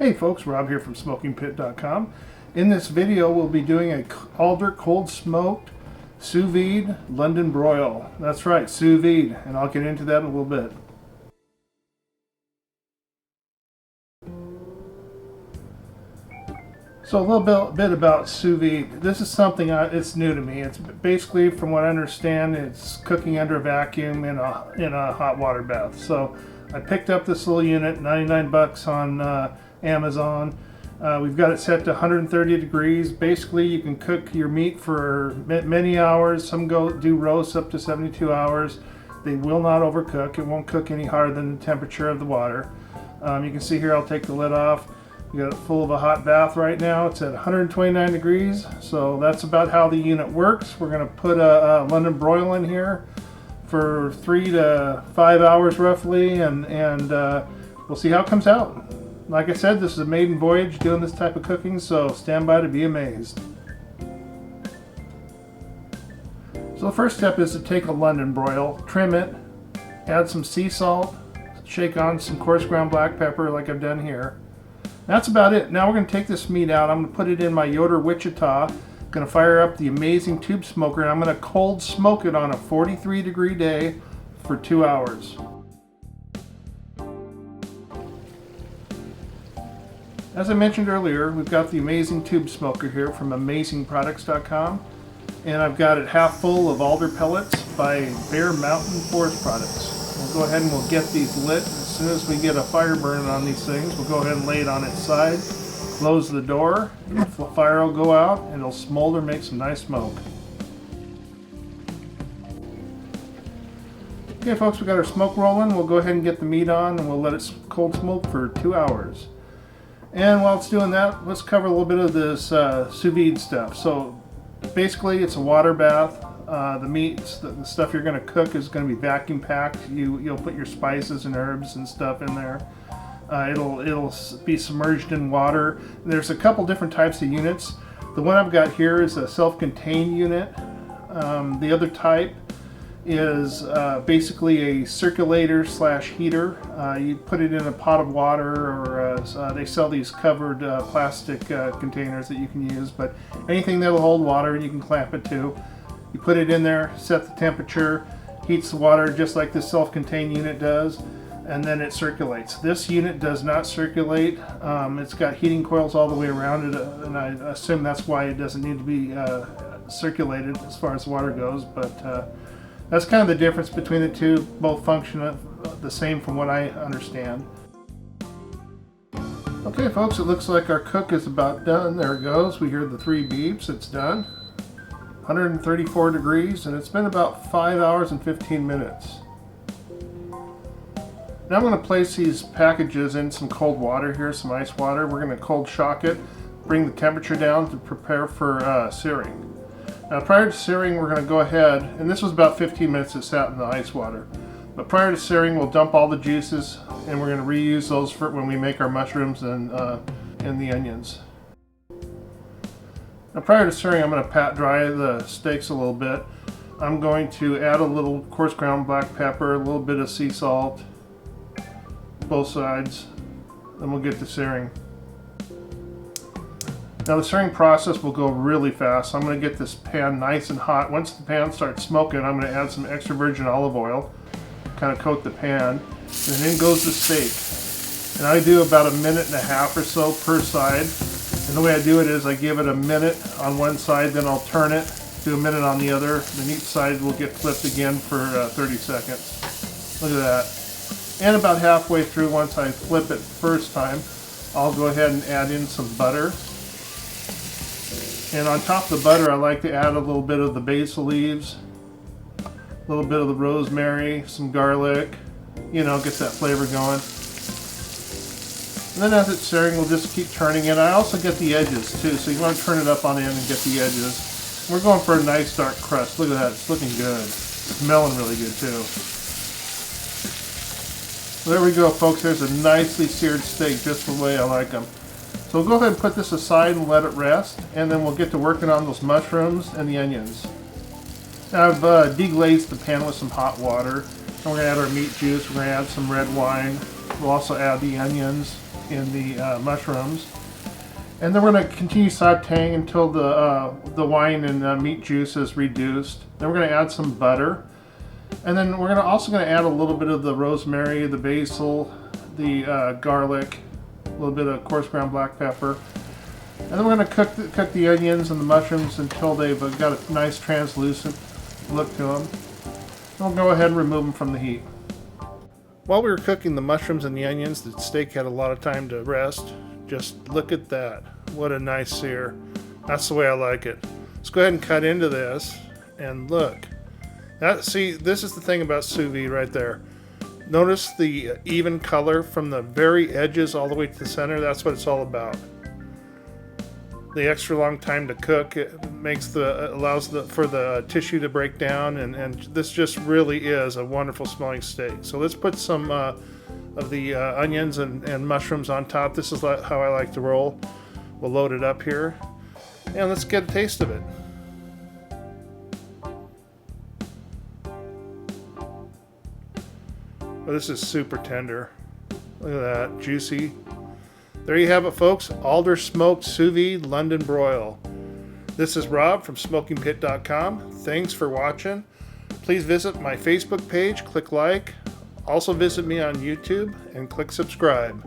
Hey folks, Rob here from SmokingPit.com. In this video we'll be doing a Alder cold smoked Sous Vide London broil. That's right, Sous Vide, and I'll get into that in a little bit. So a little bit about Sous Vide. This is something it's new to me. It's basically, from what I understand, it's cooking under a vacuum in a hot water bath. So I picked up this little unit, 99 bucks on Amazon. We've got it set to 130 degrees. Basically, you can cook your meat for many hours. Some do roasts up to 72 hours. They will not overcook. It won't cook any hotter than the temperature of the water. You can see here, I'll take the lid off. We got it full of a hot bath right now. It's at 129 degrees, so that's about how the unit works. We're going to put a London broil in here for 3 to 5 hours roughly, and we'll see how it comes out. Like I said, this is a maiden voyage doing this type of cooking, so stand by to be amazed. So the first step is to take a London broil, trim it, add some sea salt, shake on some coarse ground black pepper like I've done here. That's about it. Now we're going to take this meat out. I'm going to put it in my Yoder Wichita. I'm going to fire up the Amaze-n-tube-Smoker, and I'm going to cold smoke it on a 43-degree day for 2 hours. As I mentioned earlier, we've got the Amazen-Tube-Smoker here from amazingproducts.com, and I've got it half full of Alder pellets by Bear Mountain Forest Products. We'll go ahead and we'll get these lit. As soon as we get a fire burning on these things, we'll go ahead and lay it on its side, close the door, the fire will go out, and it'll smolder, make some nice smoke. Okay folks, we got our smoke rolling. We'll go ahead and get the meat on, and we'll let it cold smoke for 2 hours. And while it's doing that, let's cover a little bit of this sous vide stuff. So basically it's a water bath. The meats, the stuff you're going to cook is going to be vacuum packed. You'll put your spices and herbs and stuff in there. It'll be submerged in water. There's a couple different types of units. The one I've got here is a self-contained unit. The other type is basically a circulator slash heater. You put it in a pot of water, or they sell these covered plastic containers that you can use, but anything that'll hold water and you can clamp it to. You put it in there, set the temperature, heats the water just like this self-contained unit does, and then it circulates. This unit does not circulate. It's got heating coils all the way around it, and I assume that's why it doesn't need to be circulated as far as water goes, but that's kind of the difference between the two. Both function the same from what I understand. Okay folks, it looks like our cook is about done. There it goes. We hear the 3 beeps. It's done. 134 degrees, and it's been about 5 hours and 15 minutes. Now I'm going to place these packages in some cold water here, some ice water. We're going to cold shock it, bring the temperature down to prepare for searing. Now prior to searing, we're going to go ahead, and this was about 15 minutes it sat in the ice water, but prior to searing we'll dump all the juices, and we're going to reuse those for when we make our mushrooms and the onions. Now prior to searing, I'm going to pat dry the steaks a little bit. I'm going to add a little coarse ground black pepper, a little bit of sea salt, both sides, then we'll get to searing. Now the searing process will go really fast. I'm going to get this pan nice and hot. Once the pan starts smoking, I'm going to add some extra virgin olive oil, kind of coat the pan, and then goes the steak. And I do about 1.5 minutes or so per side. And the way I do it is I give it 1 minute on one side, then I'll turn it, do 1 minute on the other, then each side will get flipped again for 30 seconds. Look at that. And about halfway through, once I flip it first time, I'll go ahead and add in some butter. And on top of the butter, I like to add a little bit of the basil leaves, a little bit of the rosemary, some garlic, you know, get that flavor going. And then as it's searing, we'll just keep turning it. I also get the edges too, so you want to turn it up on the end and get the edges. We're going for a nice dark crust. Look at that, it's looking good. It's smelling really good too. So there we go folks, there's a nicely seared steak just the way I like them. So we'll go ahead and put this aside and let it rest, and then we'll get to working on those mushrooms and the onions. Now I've deglazed the pan with some hot water. And we're going to add our meat juice, we're going to add some red wine. We'll also add the onions. in the mushrooms. And then we're going to continue sauteing until the wine and meat juice is reduced. Then we're going to add some butter. And then we're also going to add a little bit of the rosemary, the basil, the garlic, a little bit of coarse ground black pepper. And then we're going to cook the onions and the mushrooms until they've got a nice translucent look to them. And we'll go ahead and remove them from the heat. While we were cooking the mushrooms and the onions, the steak had a lot of time to rest. Just look at that. What a nice sear. That's the way I like it. Let's go ahead and cut into this and look. See, this is the thing about sous vide right there. Notice the even color from the very edges all the way to the center. That's what it's all about. The extra long time to cook, it allows for the tissue to break down, and this just really is a wonderful smelling steak. So let's put some of the onions and mushrooms on top. This is how I like to roll. We'll load it up here, and let's get a taste of it. Oh, this is super tender. Look at that, juicy. There you have it, folks. Alder smoked sous vide London broil. This is Rob from SmokingPit.com. Thanks for watching. Please visit my Facebook page, click like. Also visit me on YouTube and click subscribe.